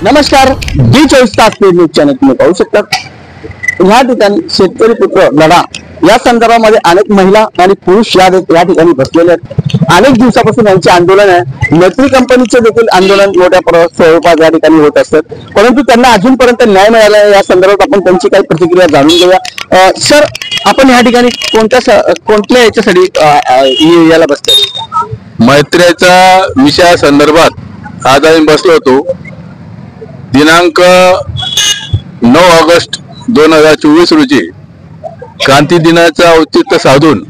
नमस्कार, D24 news channel तुम्ही पाहू शकता। या ठिकाणी शेतकरी पुत्र लढा या संदर्भामध्ये अनेक महिला आणि पुरुष या ठिकाणी बसलेले आहेत। अनेक दिवसापासून यांचे आंदोलन आहे। मैत्री कंपनीचे देखील आंदोलन मोठ्या स्वरूपात या ठिकाणी होत असतात, परंतु त्यांना अजूनपर्यंत न्याय मिळाला या संदर्भात आपण त्यांची काही प्रतिक्रिया जाणून घेऊया। सर, आपण या ठिकाणी कोणत्या याच्यासाठी याला बसले? मैत्रीच्या विषया संदर्भात आज आम्ही बसलो होतो। दिनांक 9 ऑगस्ट 2024 रोजी क्रांती दिनाचा औचित्य साधून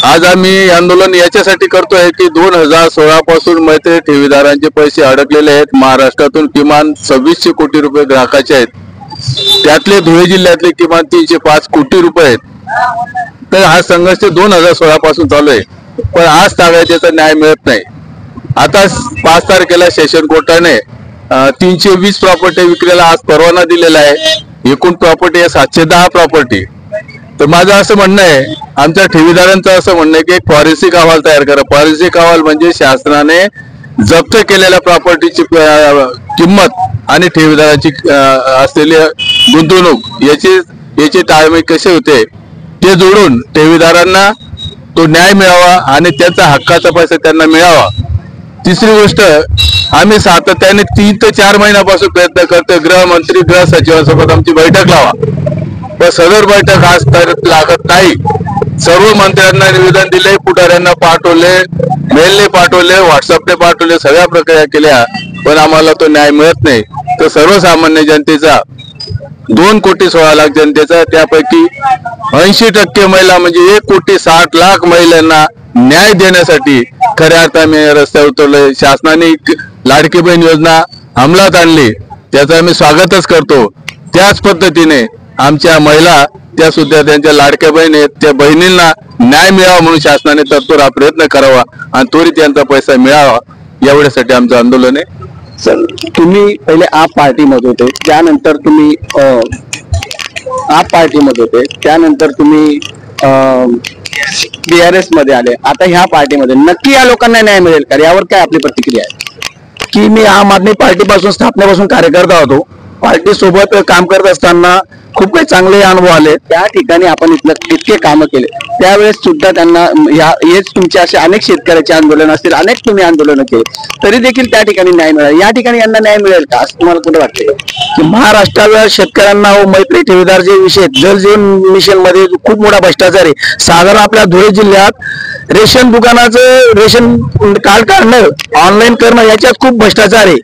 आज आम्ही आंदोलन याच्यासाठी करतोय की 2016 पासून मैत्री ठेवीदारांचे पैसे अडकलेले आहेत। महाराष्ट्रातून किमान 2600 कोटी रुपये ग्राहकाचे आहेत, त्यातले धुळे जिल्ह्यातले किमान 305 कोटी रुपये आहेत। तर हा संघर्ष 2016 पासून चालू आहे, पण आज तागायत त्याचा न्याय मिळत नाही। आता 5 तारखेला सेशन कोर्टाने 320 प्रॉपर्टी विक्रीला आज परवाना दिलेला आहे। एकूण प्रॉपर्टी आहे 710 प्रॉपर्टी। तर माझं असं म्हणणं आहे, आमच्या ठेवीदारांचं असं म्हणणं आहे की एक फॉरेन्सिक अहवाल तयार करा। फॉरेन्सिक अहवाल म्हणजे शासनाने जप्त केलेल्या प्रॉपर्टीची किंमत आणि ठेवीदारांची असलेली गुंतवणूक याचे ताळमेळ कसे होते ते जोडून ठेवीदारांना तो न्याय मिळावा आणि त्याचा हक्काचा पैसा त्यांना मिळावा। तिसरी गोष्ट, आम्ही सातत्याने 3 ते 4 महिन्यापासून प्रयत्न करतोय। गृहमंत्री गृह सचिवांसोबत आमची बैठक लावा, पण सदर बैठक आज तर लागत नाही। सर्व मंत्र्यांना निवेदन दिले, पुढाऱ्यांना पाठवले, मेलने पाठवले, व्हॉट्सअपने पाठवले, सगळ्या प्रक्रिया केल्या, पण आम्हाला तो न्याय मिळत नाही। तर सर्वसामान्य जनतेचा 2,16,00,000 जनतेचा, त्यापैकी 80% महिला म्हणजे 1,60,00,000 महिलांना न्याय देण्यासाठी खऱ्या अर्थाने रस्त्यावर उतरले। शासनाने लाडकी बहीण योजना अंमलात आणली, त्याचं आम्ही स्वागतच करतो। त्याच पद्धतीने आमच्या महिला त्या सुद्धा त्यांच्या लाडक्या बहीण आहेत, त्या बहिणींना न्याय मिळावा म्हणून शासनाने तत्पर हा प्रयत्न करावा आणि त्वरित त्यांचा पैसा मिळावा, एवढ्यासाठी आमचं आंदोलन आहे। सर, तुम्ही पहिले आप पार्टीमध्ये होते, त्यानंतर तुम्ही त्यानंतर तुम्ही BRS मध्ये आले, आता ह्या पार्टीमध्ये नक्की या लोकांना न्याय मिळेल का? यावर काय आपली प्रतिक्रिया आहे? की मी आम आदमी पार्टीपासून स्थापनेपासून कार्यकर्ता होतो। पार्टी सोबत काम करत असताना खूप काही चांगले अनुभव आले। त्या ठिकाणी आपण इतके कामं केले, त्यावेळेस सुद्धा त्यांना हेच तुमचे असे अनेक शेतकऱ्याचे आंदोलन असतील, अनेक तुम्ही आंदोलन केले, तरी देखील त्या ठिकाणी न्याय मिळाला। या ठिकाणी यांना न्याय मिळेल का असं तुम्हाला कुठे वाटते? की महाराष्ट्राच्या शेतकऱ्यांना व मैत्री ठेवीदारचे विषय जल जीवन मिशन मध्ये खूप मोठा भ्रष्टाचार आहे। साधारण आपल्या धुळे जिल्ह्यात रेशन दुकानाचं रेशन कार्ड काढणं, ऑनलाईन करणं याच्यात खूप भ्रष्टाचार आहे।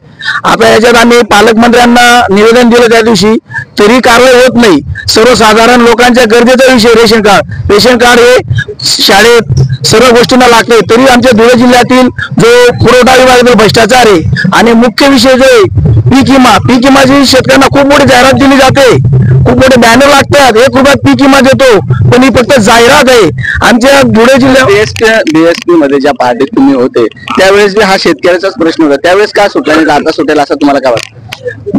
आता याच्यात आम्ही पालकमंत्र्यांना निवेदन दिलं त्या दिवशी, तरी कारवाई होत नाही। सर्वसाधारण लोकांच्या गरजेचा विषय रेशन कार्ड हे शाळेत सर्व गोष्टींना लागते, तरी आमच्या धुळे जिल्ह्यातील जो पुरवठा विभागातील भ्रष्टाचार आहे। आणि मुख्य विषय जो आहे पीक विमाची शेतकऱ्यांना खूप मोठी जाहिरात दिली जाते, खूप मोठे बॅनर लागतात, 1 रुपयात पीक विमा देतो, पण ही फक्त जाहिरात आहे। आमच्या धुळे जिल्ह्यात BSP मध्ये ज्या पार्टीत तुम्ही होते त्यावेळेस हा शेतकऱ्याचाच प्रश्न होता, त्यावेळेस का सुटला नाही, आता सुटेल असं तुम्हाला काय वाटतं?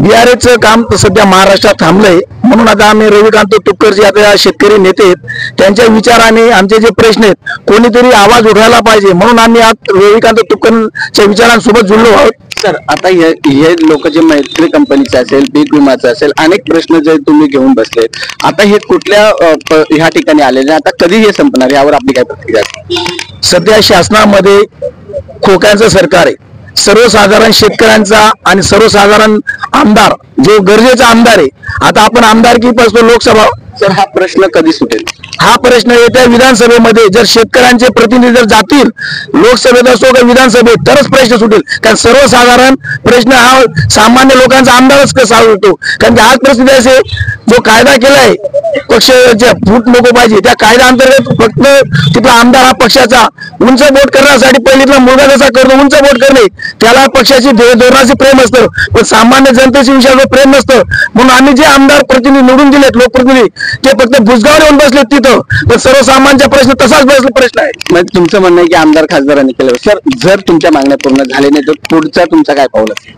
BRSचं काम सध्या महाराष्ट्रात थांबलंय, म्हणून आता आम्ही रविकांत तुपकर जे आता शेतकरी नेते आहेत त्यांच्या विचाराने आमचे जे प्रश्न आहेत कोणीतरी आवाज उठवायला पाहिजे, म्हणून आम्ही आज रविकांत तुपकरच्या विचारांसोबत जुळलो आहोत। सर, आता हे लोक जे मैत्री कंपनीचे असेल, पीक विमाचं असेल, अनेक प्रश्न जे तुम्ही घेऊन बसले, आता हे कुठल्या ह्या ठिकाणी आलेले, आता कधी हे संपणार यावर आपली काय प्रतिक्रिया? सध्या शासनामध्ये खोक्याचं सरकार आहे। सर्वसाधारण शेतकऱ्यांचा आणि सर्वसाधारण आमदार जो गरजेचा आमदार आहे, आता आपण आमदारकी पासून लोकसभा, सर हा प्रश्न कधी सुटेल? हा प्रश्न येत्या विधानसभेमध्ये जर शेतकऱ्यांचे प्रतिनिधी जर जातील लोकसभेत असो किंवा विधानसभेत तरच प्रश्न सुटेल। कारण सर्वसाधारण प्रश्न हा सामान्य लोकांचा आमदारच कसा होतो, कारण की आज परिस्थिती असे जो कायदा केलाय पक्षाच्या फूट नको पाहिजे, त्या कायदा अंतर्गत फक्त तिथला आमदार हा पक्षाचा उंच बोट करण्यासाठी पहिलीतला मुलगा जसा करतो उंच बोट करणे, त्याला पक्षाची धोरणाचे प्रेम असतं, पण सामान्य जनतेच्या विषयावर प्रेम नसतं। म्हणून आम्ही जे आमदार प्रतिनिधी निवडून दिलेत, लोकप्रतिनिधी, ते फक्त भुजगावर येऊन बसलेत तिथं, पण सर्वसामान्य प्रश्न तसाच प्रश्न आहे। म्हणजे तुमचं म्हणणं आहे की आमदार खासदारांनी केलं। सर, जर तुमच्या मागण्या पूर्ण झाल्या नाही तर पुढचा तुमचा काय पाऊल असेल?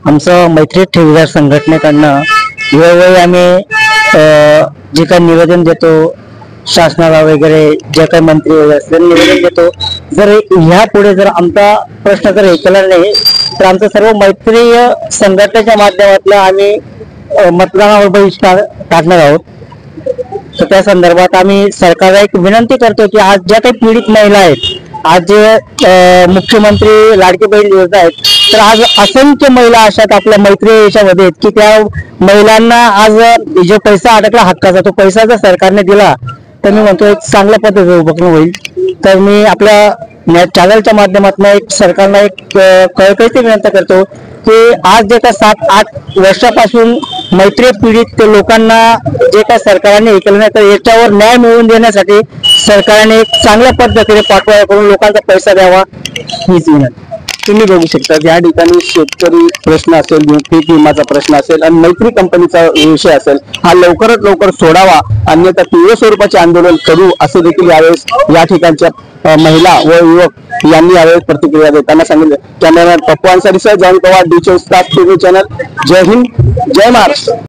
आमचं मैत्री ठेवीदार संघटनेकडनं वेळोवेळी आम्ही जे काही निवेदन देतो शासनाला वगैरे जे काही मंत्री वगैरे असतील निवेदन देतो. जर ह्या पुढे जर आमचा प्रश्न जर हे केला नाही तर आमचं सर्व मैत्रीय संघटनेच्या माध्यमातून आम्ही मतदानावर बहिष्कार टाकणार आहोत. तर त्या संदर्भात आम्ही सरकारला एक विनंती करतो की आज ज्या काही पीडित महिला आहेत, आज जे मुख्यमंत्री लाडकी बहीण योजना आहेत, तर आज असंख्य महिला अशात आपल्या मैत्री याच्यामध्ये आहेत की त्या महिलांना आज जो पैसा अडकला हक्काचा, तो पैसा जर सरकारने दिला तर मी म्हणतो एक चांगल्या पद्धतीने उपक्रम होईल. तर मी आपल्या चॅनलच्या माध्यमातून एक सरकारला एक कळकळीची विनंती करतो की आज जे काय 7-8 वर्षापासून मैत्री पीडित लोकांना जे काय सरकारने हे केलं नाही, तर याच्यावर न्याय मिळवून देण्यासाठी सरकारने एक चांगल्या पद्धतीने पाठपुरावा करून लोकांचा पैसा द्यावा हीच विनंती. तुम्ही बघू शकता या ठिकाणी शेतकरी प्रश्न असेल, पीक विमाचा प्रश्न असेल आणि मैत्री कंपनीचा विषय असेल, हा लवकरात लवकर सोडावा, अन्यथा तीव्र स्वरूपाचे आंदोलन करू असे देखील यावेळेस या ठिकाणच्या महिला व युवक यांनी यावेळेस प्रतिक्रिया देताना सांगितले. कॅमेरामॅन पप्पू अन्सारी सह जॉन पवार, D24 तास टीव्ही चॅनल. जय हिंद, जय महाराष्ट्र.